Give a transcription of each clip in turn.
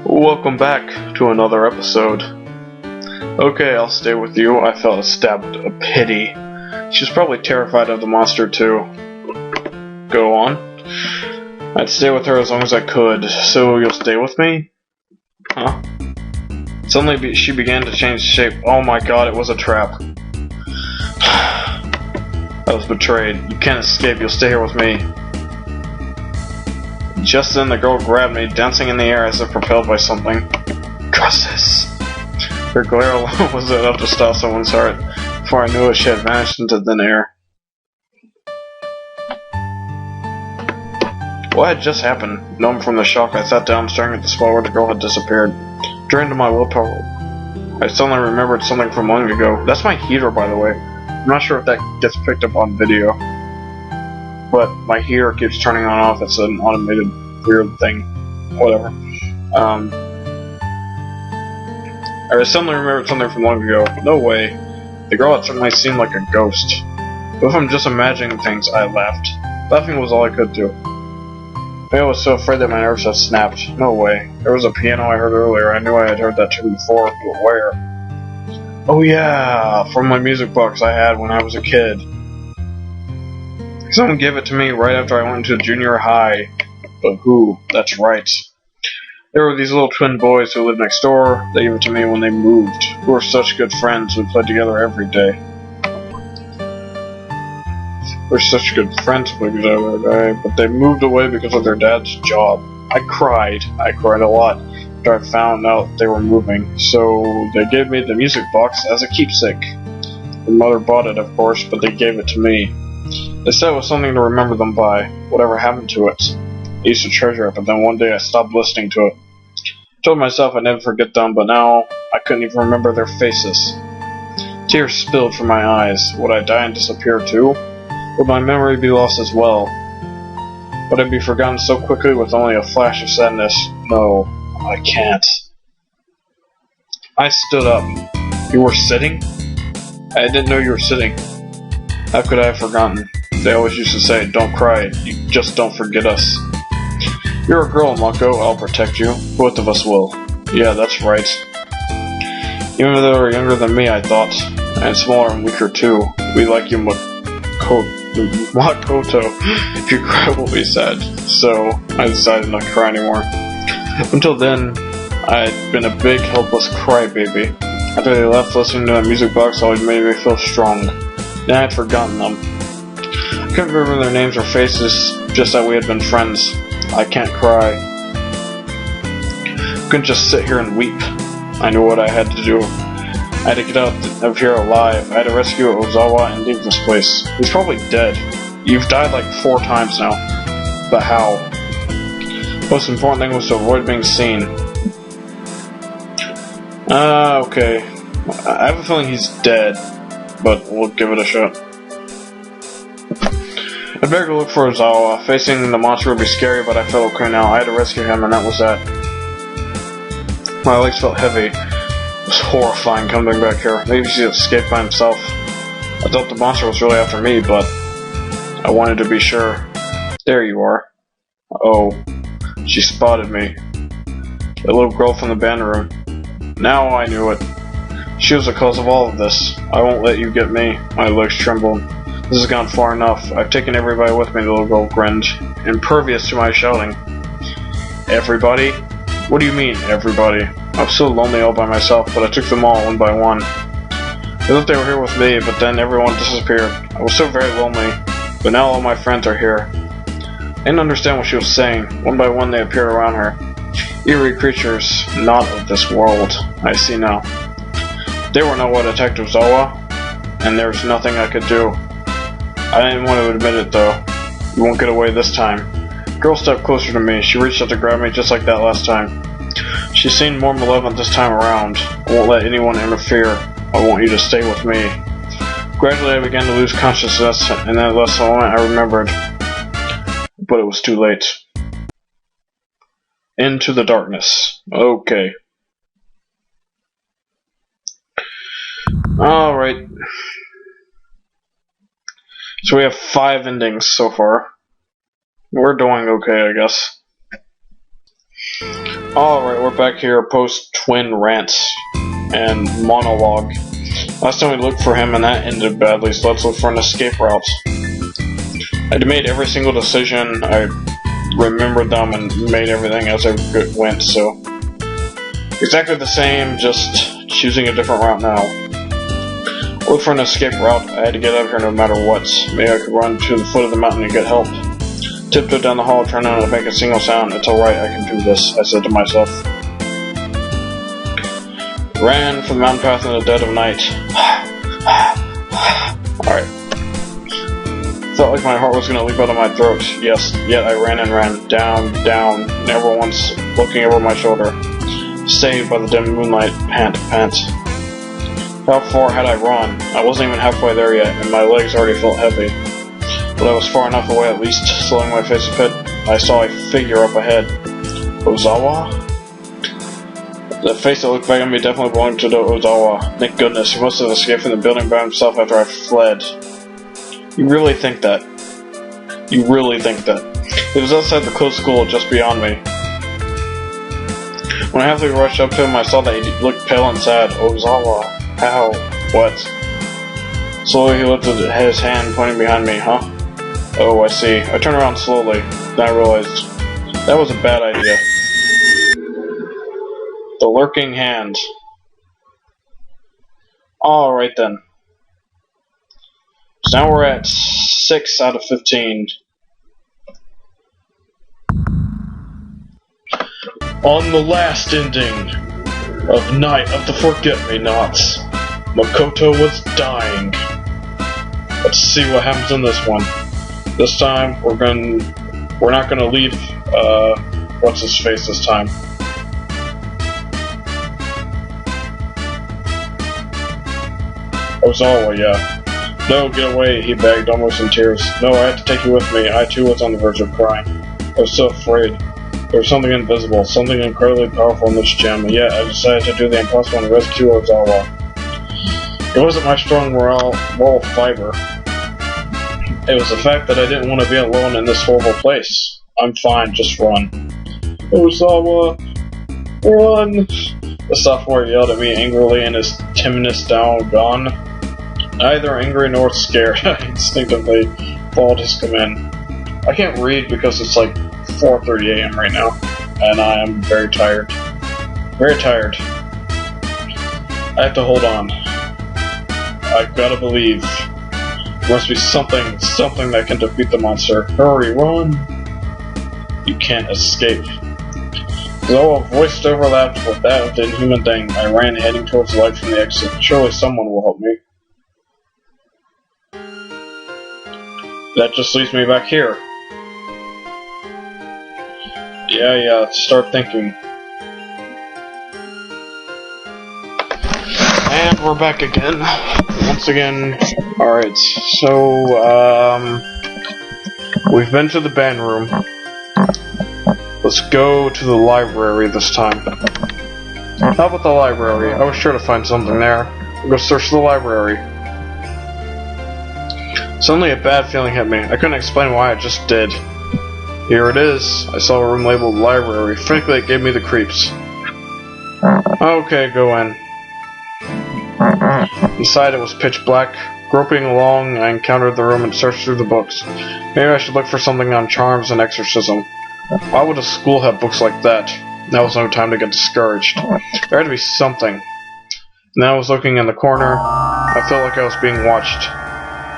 Welcome back to another episode. Okay, I'll stay with you. I felt a stab of pity. She's probably terrified of the monster too. Go on. I'd stay with her as long as I could. So you'll stay with me? Huh? Suddenly she began to change shape. Oh my god, it was a trap. I was betrayed. You can't escape, you'll stay here with me. Just then the girl grabbed me, dancing in the air as if propelled by something. Curses! Her glare alone was enough to stop someone's heart. Before I knew it, she had vanished into thin air. What had just happened? Numb from the shock, I sat down, staring at the spot where the girl had disappeared. Drained of my willpower, I suddenly remembered something from long ago. That's my heater, by the way. I'm not sure if that gets picked up on video. But my heater keeps turning on and off. It's an automated weird thing. Whatever. I suddenly remembered something from long ago. No way. The girl had certainly seemed like a ghost. But if I'm just imagining things, I laughed. Laughing was all I could do. Maybe I was so afraid that my nerves had snapped. No way. There was a piano I heard earlier. I knew I had heard that tune before, but where? Oh yeah, from my music box I had when I was a kid. Someone gave it to me right after I went into junior high. But who? That's right. There were these little twin boys who lived next door. They gave it to me when they moved. We were such good friends. We played together every day. We're such good friends, but they moved away because of their dad's job. I cried a lot after I found out they were moving, so they gave me the music box as a keepsake. Their mother bought it, of course, but they gave it to me. They said it was something to remember them by, whatever happened to it. I used to treasure it, but then one day I stopped listening to it. I told myself I'd never forget them, but now I couldn't even remember their faces. Tears spilled from my eyes. Would I die and disappear too? Would my memory be lost as well? Would I be forgotten so quickly with only a flash of sadness? No, I can't. I stood up. You were sitting? I didn't know you were sitting. How could I have forgotten? They always used to say, don't cry, you just don't forget us. You're a girl, Mako, I'll protect you. Both of us will. Yeah, that's right. Even though they were younger than me, I thought. And smaller and weaker too. We like you, Makoto. If you cry, we'll be sad. So, I decided not to cry anymore. Until then, I had been a big, helpless crybaby. After they left, listening to that music box always made me feel strong. Then I had forgotten them. I couldn't remember their names or faces, just that we had been friends. I can't cry. I couldn't just sit here and weep. I knew what I had to do. I had to get out of here alive. I had to rescue Ozawa and leave this place. He's probably dead. You've died like 4 times now. But how? The most important thing was to avoid being seen. Okay. I have a feeling he's dead, but we'll give it a shot. I'd better go look for Ozawa. Facing the monster would be scary, but I felt okay now. I had to rescue him, and that was that. My legs felt heavy. It was horrifying coming back here. Maybe he escaped by himself. I thought the monster was really after me, but I wanted to be sure. There you are. Oh, she spotted me. The little girl from the band room. Now I knew it. She was the cause of all of this. I won't let you get me. My legs trembled. This has gone far enough. I've taken everybody with me, the little girl grinned, impervious to my shouting. Everybody? What do you mean, everybody? I was so lonely all by myself, but I took them all one by one. I thought they were here with me, but then everyone disappeared. I was so very lonely, but now all my friends are here. I didn't understand what she was saying. One by one they appeared around her. Eerie creatures, not of this world. I see now. They were not what attacked Ozawa, and there was nothing I could do. I didn't want to admit it, though. You won't get away this time. The girl stepped closer to me. She reached out to grab me just like that last time. She seemed more malevolent this time around. I won't let anyone interfere. I want you to stay with me. Gradually, I began to lose consciousness, and at that moment, I remembered. But it was too late. Into the darkness. Okay. Alright. So we have 5 endings so far. We're doing okay, I guess. Alright, we're back here post-twin rants and monologue. Last time we looked for him and that ended badly, so let's look for an escape route. I made every single decision, I remembered them and made everything as I went, so... exactly the same, just choosing a different route now. Look for an escape route, I had to get out of here no matter what. Maybe I could run to the foot of the mountain and get help. Tiptoed down the hall, trying not to make a single sound. It's alright, I can do this, I said to myself. Ran for the mountain path in the dead of night. Alright. Felt like my heart was going to leap out of my throat. Yes, yet I ran and ran. Down, down, never once looking over my shoulder. Saved by the dim moonlight, pant, pant. How far had I run? I wasn't even halfway there yet, and my legs already felt heavy. But I was far enough away at least, slowing my face a bit. I saw a figure up ahead. Ozawa? The face that looked back at me definitely belonged to the Ozawa. Thank goodness, he must have escaped from the building by himself after I fled. You really think that? You really think that? He was outside the closed school just beyond me. When I halfway rushed up to him, I saw that he looked pale and sad. Ozawa? How? What? Slowly he lifted his hand, pointing behind me. Huh? Oh, I see. I turned around slowly. Then I realized that was a bad idea. The lurking hand. Alright then. So now we're at 6 out of 15. On the last ending of Night of the Forget-Me-Nots, Makoto was dying. Let's see what happens in this one. This time, we're not gonna leave, what's-his-face this time. Ozawa, yeah. No, get away, he begged, almost in tears. No, I had to take you with me. I too was on the verge of crying. I was so afraid. There was something invisible, something incredibly powerful in this gem, and yet I decided to do the impossible and rescue Ozawa. It wasn't my strong moral fiber. It was the fact that I didn't want to be alone in this horrible place. I'm fine, just run. Ozawa, run! The sophomore yelled at me angrily and his timidness down gone. Neither angry nor scared, I instinctively followed his command. I can't read because it's like 4:30 a.m. right now, and I am very tired. Very tired. I have to hold on. I've gotta believe. There must be something that can defeat the monster. Hurry, run! You can't escape. Though a voice overlapped with that of the inhuman thing, I ran heading towards the light from the exit. Surely someone will help me. That just leaves me back here. Yeah, let's start thinking. And we're back again. Once again. Alright, so, we've been to the band room. Let's go to the library this time. How about the library? I was sure to find something there. We'll go search the library. Suddenly a bad feeling hit me. I couldn't explain why, I just did. Here it is. I saw a room labeled library. Frankly, it gave me the creeps. Okay, go in. Inside it was pitch black. Groping along, I encountered the room and searched through the books. Maybe I should look for something on charms and exorcism. Why would a school have books like that? Now was no time to get discouraged. There had to be something. Now I was looking in the corner. I felt like I was being watched.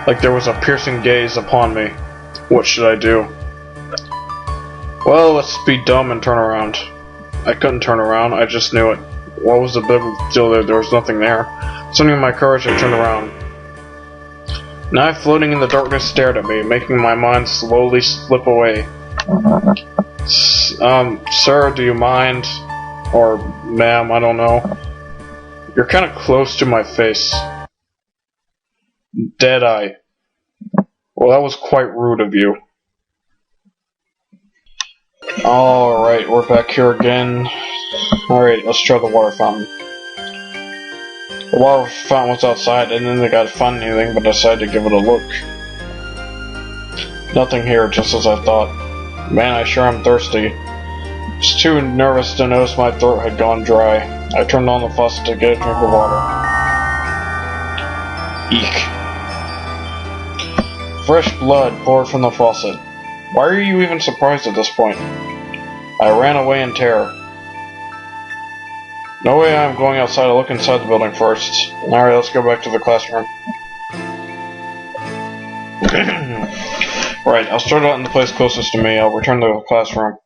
Like there was a piercing gaze upon me. What should I do? Well, let's be dumb and turn around. I couldn't turn around, I just knew it. What was the big deal there? There was nothing there. Summoning my courage, I turned around. An eye floating in the darkness stared at me, making my mind slowly slip away. Sir, do you mind? Or, ma'am, I don't know. You're kind of close to my face. Deadeye. Well, that was quite rude of you. Alright, we're back here again. Alright, let's try the water fountain. The water fountain was outside, and then I got to find anything, but decided to give it a look. Nothing here, just as I thought. Man, I sure am thirsty. was too nervous to notice my throat had gone dry. I turned on the faucet to get a drink of water. Eek. Fresh blood poured from the faucet. Why are you even surprised at this point? I ran away in terror. No way I'm going outside to look inside the building first. Alright, let's go back to the classroom. Right, I'll start out in the place closest to me. I'll return to the classroom.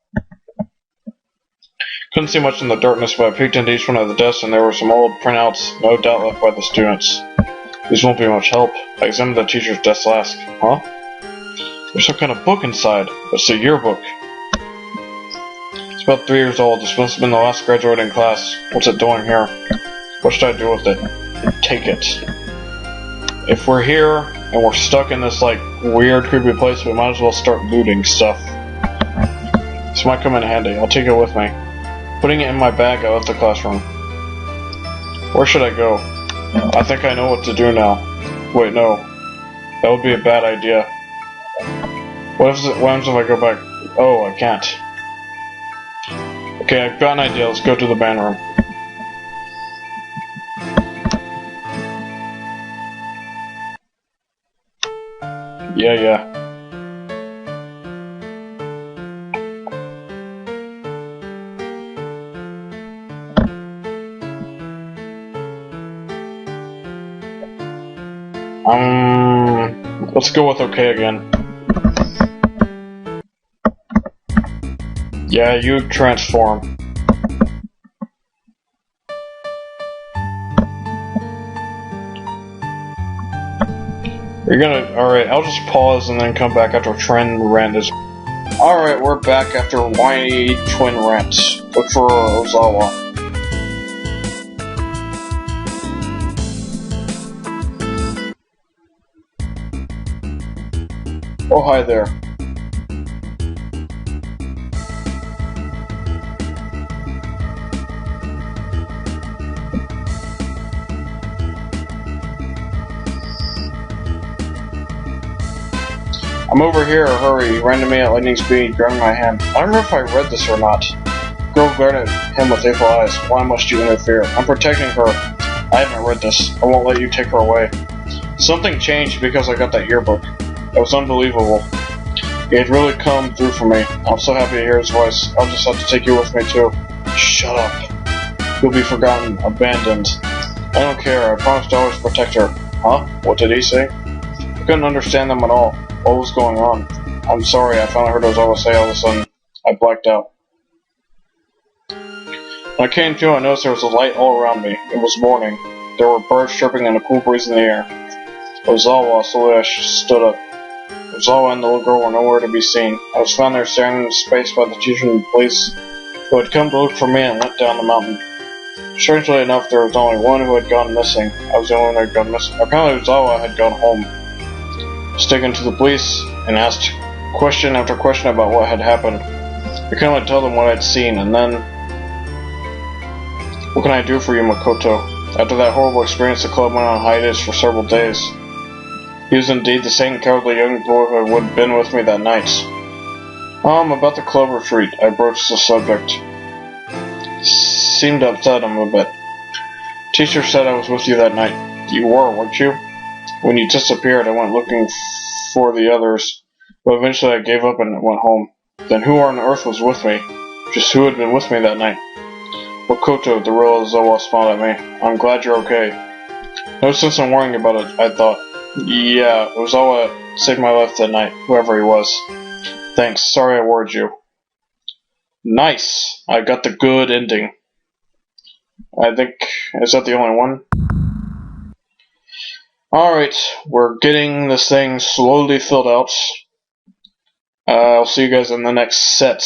Couldn't see much in the darkness, but I peeked into each one of the desks and there were some old printouts, no doubt left by the students. These won't be much help. I examined the teacher's desk last. Huh? There's some kind of book inside. It's a yearbook. It's about 3 years old. This must have been the last graduating class. What's it doing here? What should I do with it? Take it. If we're here and we're stuck in this like weird, creepy place, we might as well start looting stuff. This might come in handy. I'll take it with me. Putting it in my bag, I left the classroom. Where should I go? I think I know what to do now. Wait, no. That would be a bad idea. What happens if I go back? Oh, I can't. Okay, I've got an idea. Let's go to the band room. Yeah. Let's go with okay again. Yeah, you transform. You're gonna... Alright, I'll just pause and then come back after Twin Rant is... Alright, we're back after whiny Twin Rant. Look for Ozawa. Oh, hi there. I'm over here, hurry. He ran to me at lightning speed, grabbing my hand. I don't know if I read this or not. The girl glared at him with evil eyes. Why must you interfere? I'm protecting her. I haven't read this. I won't let you take her away. Something changed because I got that yearbook. It was unbelievable. He had really come through for me. I'm so happy to hear his voice. I'll just have to take you with me too. Shut up. You'll be forgotten, abandoned. I don't care. I promised to always protect her. Huh? What did he say? I couldn't understand them at all. What was going on? I'm sorry, I finally heard Ozawa say all of a sudden. I blacked out. When I came to, I noticed there was a light all around me. It was morning. There were birds chirping and a cool breeze in the air. Ozawa slowly stood up. Ozawa and the little girl were nowhere to be seen. I was found there staring into space by the teacher and the police who had come to look for me and went down the mountain. Strangely enough, there was only one who had gone missing. I was the only one who had gone missing. Apparently Ozawa had gone home. I was taken to the police and asked question after question about what had happened. I couldn't only tell them what I'd seen, and then... What can I do for you, Makoto? After that horrible experience, the club went on hiatus for several days. He was indeed the same cowardly young boy who had been with me that night. About the club retreat, I broached the subject. Seemed to upset him a bit. Teacher said I was with you that night. You were, weren't you? When you disappeared, I went looking for the others, but eventually I gave up and went home. Then who on earth was with me? Just who had been with me that night? Makoto, the real Ozawa, smiled at me. I'm glad you're okay. No sense in worrying about it, I thought. Yeah, Ozawa saved my life that night, whoever he was. Thanks, sorry I worried you. Nice! I got the good ending. I think... Is that the only one? Alright, we're getting this thing slowly filled out. I'll see you guys in the next set.